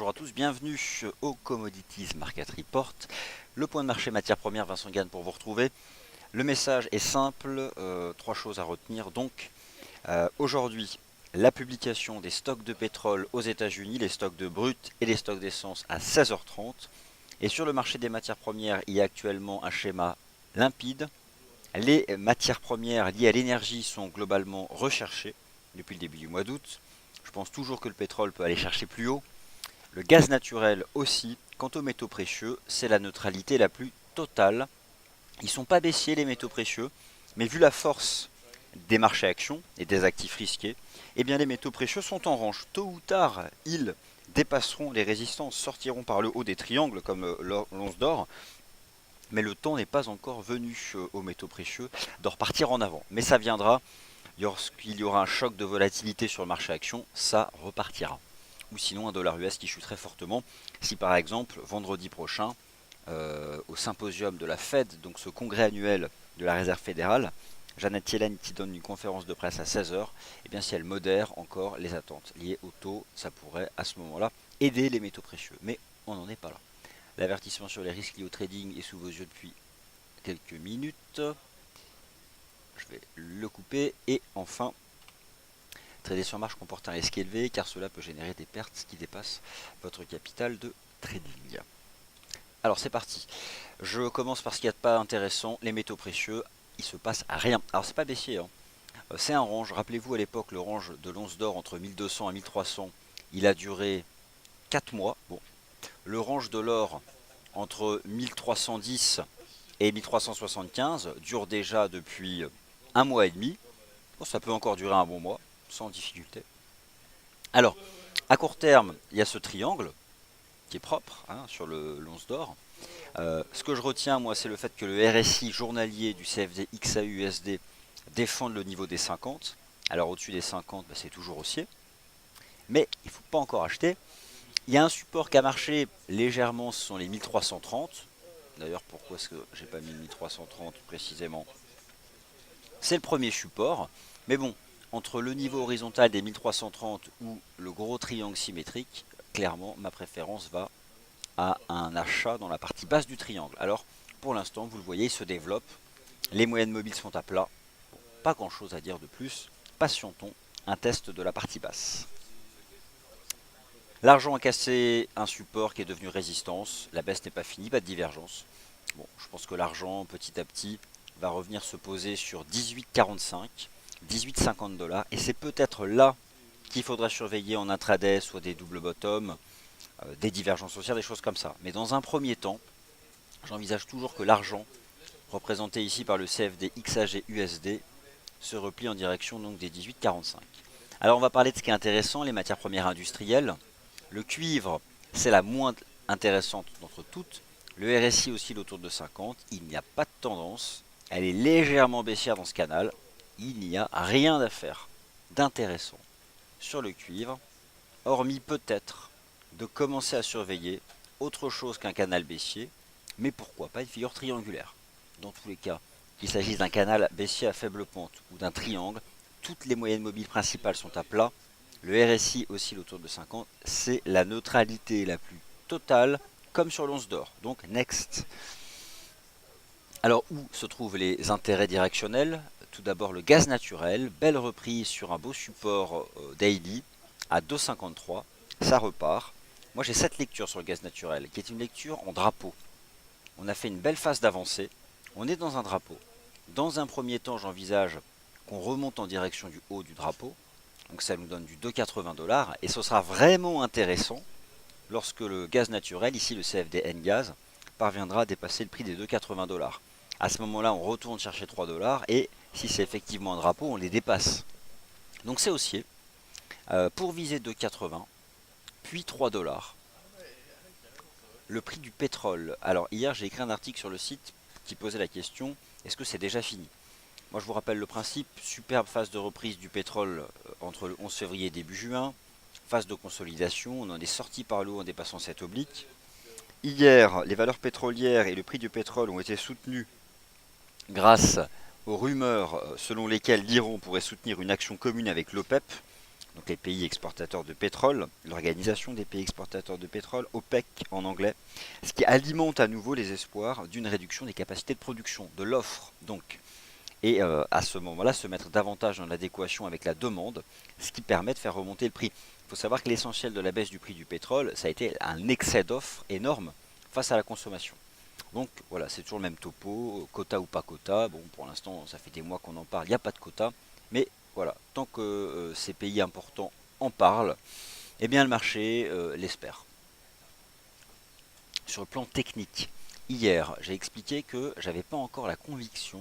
bonjour à tous, bienvenue au Commodities Market Report, le point de marché matières premières, Vincent Gann pour vous retrouver. Le message est simple, trois choses à retenir. Donc, aujourd'hui, la publication des stocks de pétrole aux États-Unis, les stocks de brut et les stocks d'essence à 16h30. Et sur le marché des matières premières, il y a actuellement un schéma limpide. Les matières premières liées à l'énergie sont globalement recherchées depuis le début du mois d'août. Je pense toujours que le pétrole peut aller chercher plus haut. Le gaz naturel aussi. Quant aux métaux précieux, c'est la neutralité la plus totale. Ils ne sont pas baissiers les métaux précieux, mais vu la force des marchés actions et des actifs risqués, eh bien les métaux précieux sont en range. Tôt ou tard, ils dépasseront les résistances, sortiront par le haut des triangles comme l'once d'or. Mais le temps n'est pas encore venu aux métaux précieux de repartir en avant. Mais ça viendra lorsqu'il y aura un choc de volatilité sur le marché action, ça repartira. Ou sinon un dollar US qui chuterait fortement si par exemple vendredi prochain au symposium de la Fed, donc ce congrès annuel de la Réserve fédérale, Janet Yellen qui donne une conférence de presse à 16h, et bien si elle modère encore les attentes liées au taux, ça pourrait à ce moment-là aider les métaux précieux. Mais on n'en est pas là. L'avertissement sur les risques liés au trading est sous vos yeux depuis quelques minutes. Je vais le couper. Et enfin, trader sur marge comporte un risque élevé car cela peut générer des pertes qui dépassent votre capital de trading. Alors c'est parti. Je commence par ce qu'il y a de pas intéressant, les métaux précieux. Il se passe rien. Alors c'est pas baissier, hein. C'est un range. Rappelez-vous à l'époque le range de l'once d'or entre 1200 et 1300. Il a duré 4 mois. Bon. Le range de l'or entre 1310 et 1375 dure déjà depuis un mois et demi. Bon, ça peut encore durer un bon mois, sans difficulté. Alors, à court terme, il y a ce triangle qui est propre hein, sur l'once d'or. Ce que je retiens, moi, c'est le fait que le RSI journalier du CFD XAU-USD défende le niveau des 50. Alors, au-dessus des 50, bah, c'est toujours haussier. Mais il ne faut pas encore acheter. Il y a un support qui a marché légèrement, ce sont les 1330. D'ailleurs, pourquoi est-ce que j'ai pas mis 1330 précisément? C'est le premier support. Mais bon, entre le niveau horizontal des 1330 ou le gros triangle symétrique, clairement, ma préférence va à un achat dans la partie basse du triangle. Alors, pour l'instant, vous le voyez, il se développe. Les moyennes mobiles sont à plat. Bon, pas grand-chose à dire de plus. Patientons un test de la partie basse. L'argent a cassé un support qui est devenu résistance. La baisse n'est pas finie, pas de divergence. Bon, je pense que l'argent, petit à petit, va revenir se poser sur 18,45, 18,50 $. Et c'est peut-être là qu'il faudra surveiller en intraday, soit des doubles bottoms, des divergences haussières, des choses comme ça. Mais dans un premier temps, j'envisage toujours que l'argent, représenté ici par le CFD XAG USD, se replie en direction donc des 18,45. Alors on va parler de ce qui est intéressant, les matières premières industrielles. Le cuivre, c'est la moins intéressante d'entre toutes. Le RSI oscille autour de 50. Il n'y a pas de tendance. Elle est légèrement baissière dans ce canal. Il n'y a rien à faire d'intéressant sur le cuivre, hormis peut-être de commencer à surveiller autre chose qu'un canal baissier, mais pourquoi pas une figure triangulaire. Dans tous les cas, qu'il s'agisse d'un canal baissier à faible pente ou d'un triangle, toutes les moyennes mobiles principales sont à plat. Le RSI oscille autour de 50, c'est la neutralité la plus totale, comme sur l'once d'or. Donc next. Alors où se trouvent les intérêts directionnels? Tout d'abord le gaz naturel, belle reprise sur un beau support daily à 2,53, ça repart. Moi j'ai cette lecture sur le gaz naturel, qui est une lecture en drapeau. On a fait une belle phase d'avancée, on est dans un drapeau. Dans un premier temps, j'envisage qu'on remonte en direction du haut du drapeau. Donc ça nous donne du 2,80 $. Et ce sera vraiment intéressant lorsque le gaz naturel, ici le CFD N-Gaz, parviendra à dépasser le prix des 2,80 $. À ce moment-là, on retourne chercher 3 $. Et si c'est effectivement un drapeau, on les dépasse. Donc c'est haussier. Pour viser 2,80, puis 3 $. Le prix du pétrole. Alors hier, j'ai écrit un article sur le site qui posait la question, est-ce que c'est déjà fini? Moi je vous rappelle le principe, superbe phase de reprise du pétrole entre le 11 février et début juin, phase de consolidation, on en est sorti par le haut en dépassant cette oblique. Hier, les valeurs pétrolières et le prix du pétrole ont été soutenus grâce aux rumeurs selon lesquelles l'Iran pourrait soutenir une action commune avec l'OPEP donc les pays exportateurs de pétrole, l'Organisation des pays exportateurs de pétrole, OPEC en anglais, ce qui alimente à nouveau les espoirs d'une réduction des capacités de production, de l'offre donc. Et à ce moment-là, se mettre davantage en adéquation avec la demande, ce qui permet de faire remonter le prix. Il faut savoir que l'essentiel de la baisse du prix du pétrole, ça a été un excès d'offres énorme face à la consommation. Donc voilà, c'est toujours le même topo, quota ou pas quota. Bon, pour l'instant, ça fait des mois qu'on en parle, il n'y a pas de quota. Mais voilà, tant que ces pays importants en parlent, eh bien le marché l'espère. Sur le plan technique, hier, j'ai expliqué que j'avais pas encore la conviction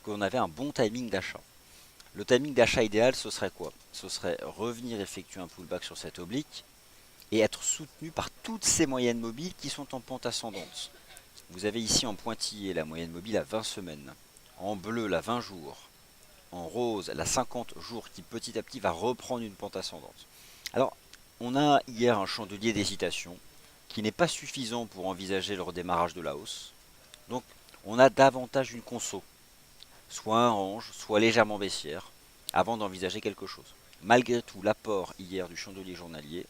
qu'on avait un bon timing d'achat. Le timing d'achat idéal, ce serait quoi? Ce serait revenir effectuer un pullback sur cette oblique et être soutenu par toutes ces moyennes mobiles qui sont en pente ascendante. Vous avez ici en pointillé la moyenne mobile à 20 semaines, en bleu la 20 jours, en rose la 50 jours qui petit à petit va reprendre une pente ascendante. Alors, on a hier un chandelier d'hésitation qui n'est pas suffisant pour envisager le redémarrage de la hausse. Donc, on a davantage une conso, soit un range, soit légèrement baissière, avant d'envisager quelque chose. Malgré tout, l'apport hier du chandelier journalier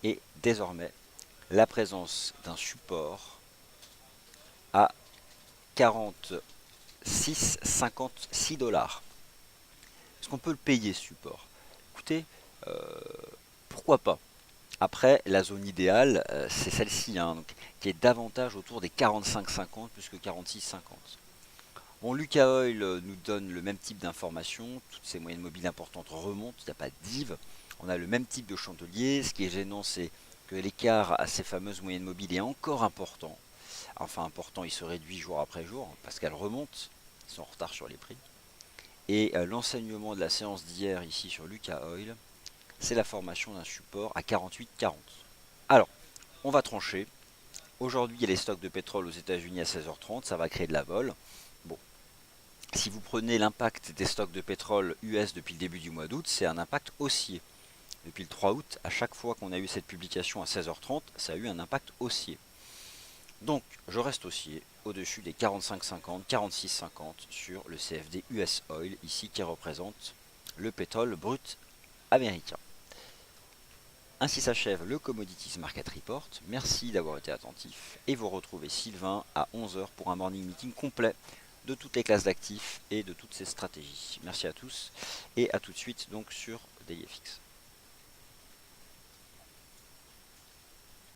est désormais la présence d'un support à 46,56 $. Est-ce qu'on peut le payer ce support? Écoutez, euh, pourquoi pas? Après, la zone idéale, c'est celle-ci, hein, donc, qui est davantage autour des 45,50 plus que 46,50. Bon, Lucas Oil nous donne le même type d'informations, toutes ces moyennes mobiles importantes remontent, il n'y a pas de div. On a le même type de chandelier, ce qui est gênant c'est que l'écart à ces fameuses moyennes mobiles est encore important. Enfin important, il se réduit jour après jour, parce qu'elles remontent, ils sont en retard sur les prix. Et l'enseignement de la séance d'hier ici sur Lucas Oil, c'est la formation d'un support à 48,40. Alors, on va trancher. Aujourd'hui, il y a les stocks de pétrole aux États-Unis à 16h30, ça va créer de la vol. Bon, si vous prenez l'impact des stocks de pétrole US depuis le début du mois d'août, c'est un impact haussier. Depuis le 3 août, à chaque fois qu'on a eu cette publication à 16h30, ça a eu un impact haussier. Donc, je reste haussier au-dessus des 45,50, 46,50 sur le CFD US Oil, ici qui représente le pétrole brut américain. Ainsi s'achève le Commodities Market Report. Merci d'avoir été attentif et vous retrouvez Sylvain à 11 h pour un morning meeting complet de toutes les classes d'actifs et de toutes ces stratégies. Merci à tous et à tout de suite donc sur DayFX.